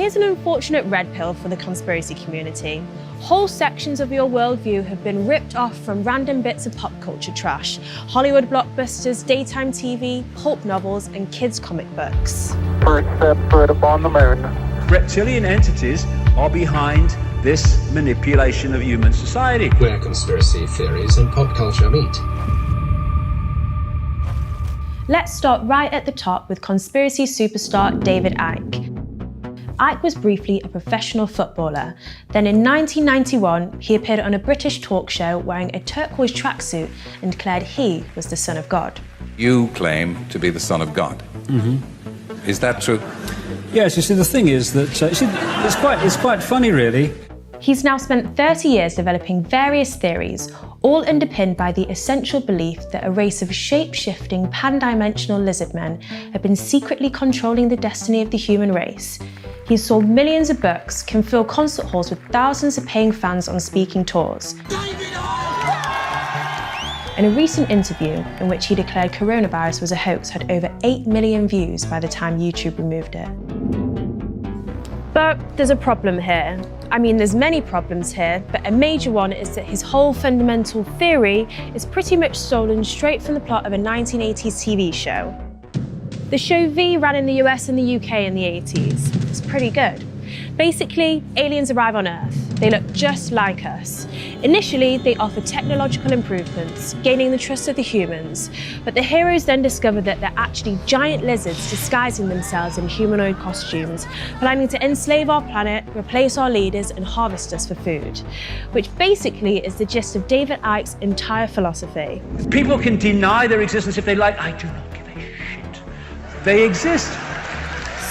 here's an unfortunate red pill for the conspiracy community. Whole sections of your worldview have been ripped off from random bits of pop culture trash. Hollywood blockbusters, daytime TV, pulp novels, and kids' comic books. First step foot upon the moon. Reptilian entities are behind this manipulation of human society. Where conspiracy theories and pop culture meet. Let's start right at the top with conspiracy superstar David Icke. Icke was briefly a professional footballer. Then in 1991, he appeared on a British talk show wearing a turquoise tracksuit and declared he was the Son of God. You claim to be the Son of God. Mm-hmm. Is that true? Yes, you see, the thing is that it's quite funny, really. He's now spent 30 years developing various theories, all underpinned by the essential belief that a race of shape-shifting, pan-dimensional lizard men have been secretly controlling the destiny of the human race. He's sold millions of books, can fill concert halls with thousands of paying fans on speaking tours. In a recent interview in which he declared coronavirus was a hoax had over 8 million views by the time YouTube removed it. But there's a problem here. I mean, there's many problems here, but a major one is that his whole fundamental theory is pretty much stolen straight from the plot of a 1980s TV show. The show V ran in the US and the UK in the 80s. It's pretty good. Basically, aliens arrive on Earth. They look just like us. Initially, they offer technological improvements, gaining the trust of the humans. But the heroes then discover that they're actually giant lizards disguising themselves in humanoid costumes, planning to enslave our planet, replace our leaders, and harvest us for food. Which basically is the gist of David Icke's entire philosophy. People can deny their existence if they like. I do not give a shit. They exist.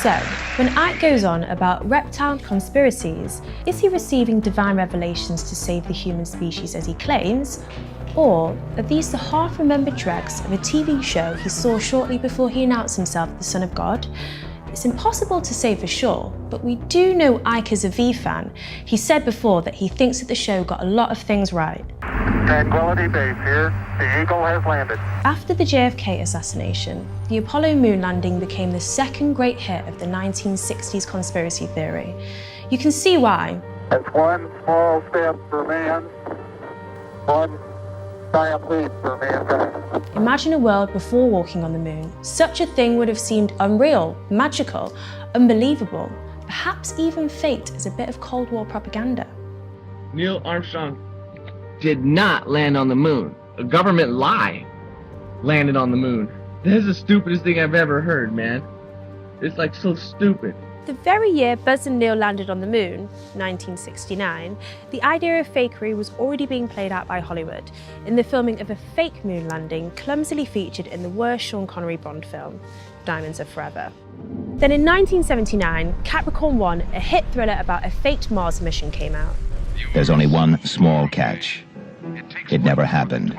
So, when Icke goes on about reptile conspiracies, is he receiving divine revelations to save the human species as he claims? Or are these the half-remembered dregs of a TV show he saw shortly before he announced himself the Son of God? It's impossible to say for sure, but we do know Icke is a V fan. He said before that he thinks that the show got a lot of things right. Tranquility Base here. The Eagle has landed. After the JFK assassination, the Apollo moon landing became the second great hit of the 1960s conspiracy theory. You can see why. It's one small step for man, one giant leap for mankind. Imagine a world before walking on the moon. Such a thing would have seemed unreal, magical, unbelievable, perhaps even faked as a bit of Cold War propaganda. Neil Armstrong did not land on the moon. A government lie landed on the moon. This is the stupidest thing I've ever heard, man. It's like so stupid. The very year Buzz and Neil landed on the moon, 1969, the idea of fakery was already being played out by Hollywood in the filming of a fake moon landing clumsily featured in the worst Sean Connery Bond film, Diamonds Are Forever. Then in 1979, Capricorn 1, a hit thriller about a faked Mars mission, came out. There's only one small catch. It never happened.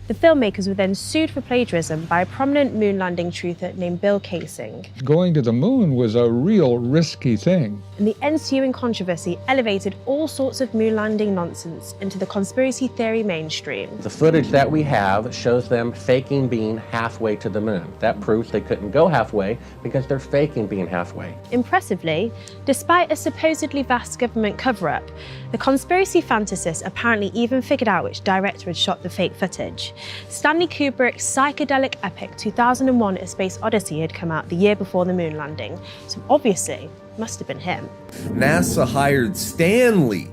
The filmmakers were then sued for plagiarism by a prominent moon landing truther named Bill Kaysing. Going to the moon was a real risky thing. And the ensuing controversy elevated all sorts of moon landing nonsense into the conspiracy theory mainstream. The footage that we have shows them faking being halfway to the moon. That proves they couldn't go halfway because they're faking being halfway. Impressively, despite a supposedly vast government cover-up, the conspiracy fantasists apparently even figured out which director had shot the fake footage. Stanley Kubrick's psychedelic epic 2001: A Space Odyssey had come out the year before the moon landing, so obviously, it must have been him. NASA hired Stanley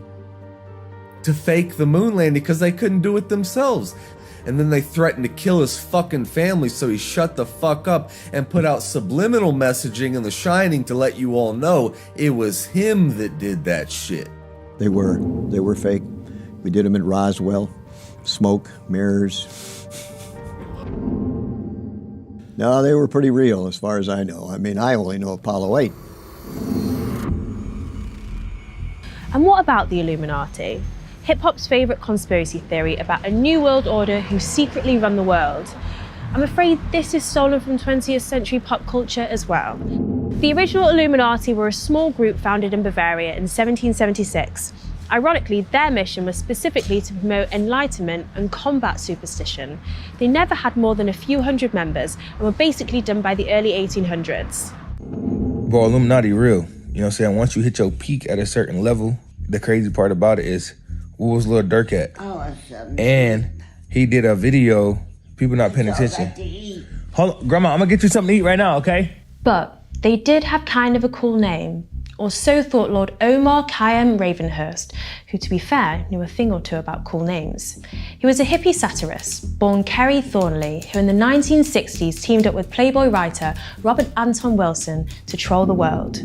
to fake the moon landing because they couldn't do it themselves. And then they threatened to kill his fucking family, so he shut the fuck up and put out subliminal messaging in The Shining to let you all know it was him that did that shit. They were fake. We did them at Roswell. Smoke, mirrors. No, they were pretty real as far as I know. I mean, I only know Apollo 8. And what about the Illuminati? Hip-hop's favourite conspiracy theory about a new world order who secretly run the world. I'm afraid this is stolen from 20th century pop culture as well. The original Illuminati were a small group founded in Bavaria in 1776. Ironically, their mission was specifically to promote enlightenment and combat superstition. They never had more than a few hundred members and were basically done by the early 1800s. Well, Illuminati real. You know what I'm saying? Once you hit your peak at a certain level, the crazy part about it is, where was Lil Durk at? And he did a video, people not paying attention. Hold on, Grandma, I'm gonna get you something to eat right now, okay? But they did have kind of a cool name, or so thought Lord Omar Khayyam Ravenhurst, who, to be fair, knew a thing or two about cool names. He was a hippie satirist, born Kerry Thornley, who in the 1960s teamed up with Playboy writer Robert Anton Wilson to troll the world.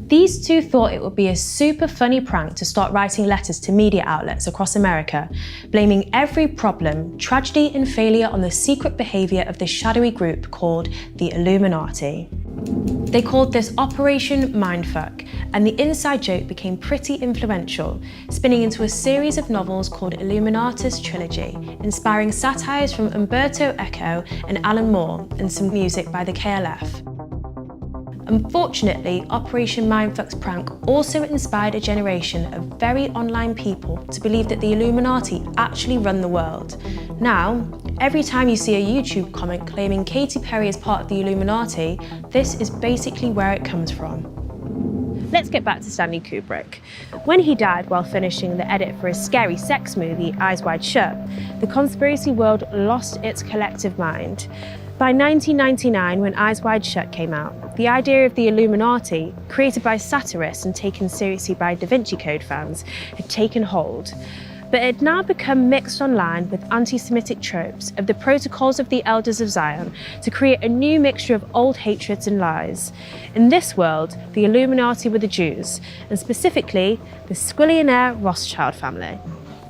These two thought it would be a super funny prank to start writing letters to media outlets across America, blaming every problem, tragedy and failure on the secret behaviour of this shadowy group called the Illuminati. They called this Operation Mindfuck, and the inside joke became pretty influential, spinning into a series of novels called Illuminatus Trilogy, inspiring satires from Umberto Eco and Alan Moore, and some music by the KLF. Unfortunately, Operation Mindfuck's prank also inspired a generation of very online people to believe that the Illuminati actually run the world. Now, every time you see a YouTube comment claiming Katy Perry is part of the Illuminati, this is basically where it comes from. Let's get back to Stanley Kubrick. When he died while finishing the edit for his scary sex movie, Eyes Wide Shut, the conspiracy world lost its collective mind. By 1999, when Eyes Wide Shut came out, the idea of the Illuminati, created by satirists and taken seriously by Da Vinci Code fans, had taken hold. But it had now become mixed online with anti-Semitic tropes of the protocols of the Elders of Zion to create a new mixture of old hatreds and lies. In this world, the Illuminati were the Jews, and specifically the squillionaire Rothschild family.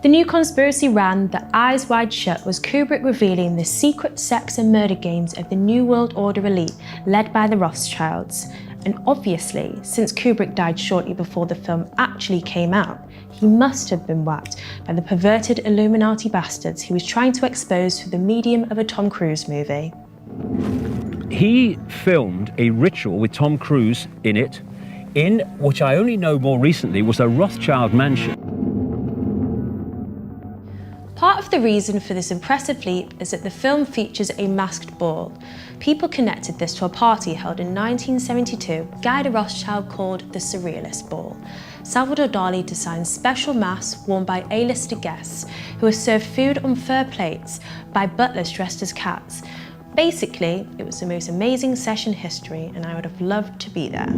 The new conspiracy ran that Eyes Wide Shut was Kubrick revealing the secret sex and murder games of the New World Order elite led by the Rothschilds. And obviously, since Kubrick died shortly before the film actually came out, he must have been whacked by the perverted Illuminati bastards he was trying to expose through the medium of a Tom Cruise movie. He filmed a ritual with Tom Cruise in it, in which I only know more recently was a Rothschild mansion. Part of the reason for this impressive leap is that the film features a masked ball. People connected this to a party held in 1972, Guy de Rothschild called the Surrealist Ball. Salvador Dali designed special masks worn by A-lister guests who were served food on fur plates by butlers dressed as cats. Basically, it was the most amazing session history, and I would have loved to be there.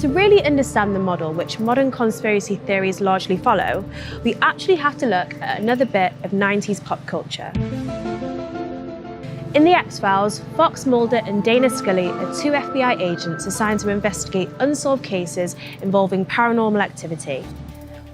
To really understand the model which modern conspiracy theories largely follow, we actually have to look at another bit of 90s pop culture. In The X-Files, Fox Mulder and Dana Scully are two FBI agents assigned to investigate unsolved cases involving paranormal activity.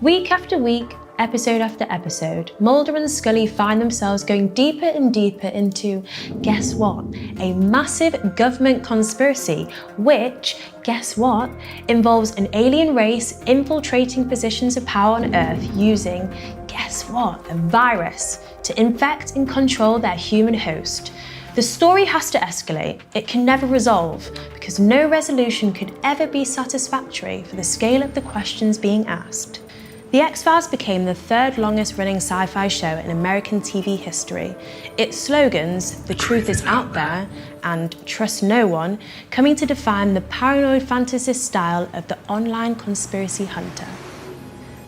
Week after week, episode after episode, Mulder and Scully find themselves going deeper and deeper into, guess what, a massive government conspiracy which, guess what, involves an alien race infiltrating positions of power on Earth using, guess what, a virus to infect and control their human host. The story has to escalate, it can never resolve, because no resolution could ever be satisfactory for the scale of the questions being asked. The X-Files became the third longest running sci-fi show in American TV history. Its slogans, "The truth is out there," and "Trust no one," coming to define the paranoid fantasist style of the online conspiracy hunter.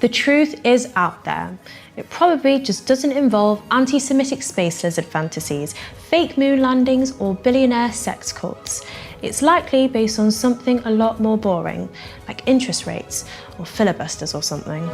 The truth is out there. It probably just doesn't involve anti-Semitic space lizard fantasies, fake moon landings, or billionaire sex cults. It's likely based on something a lot more boring, like interest rates or filibusters or something.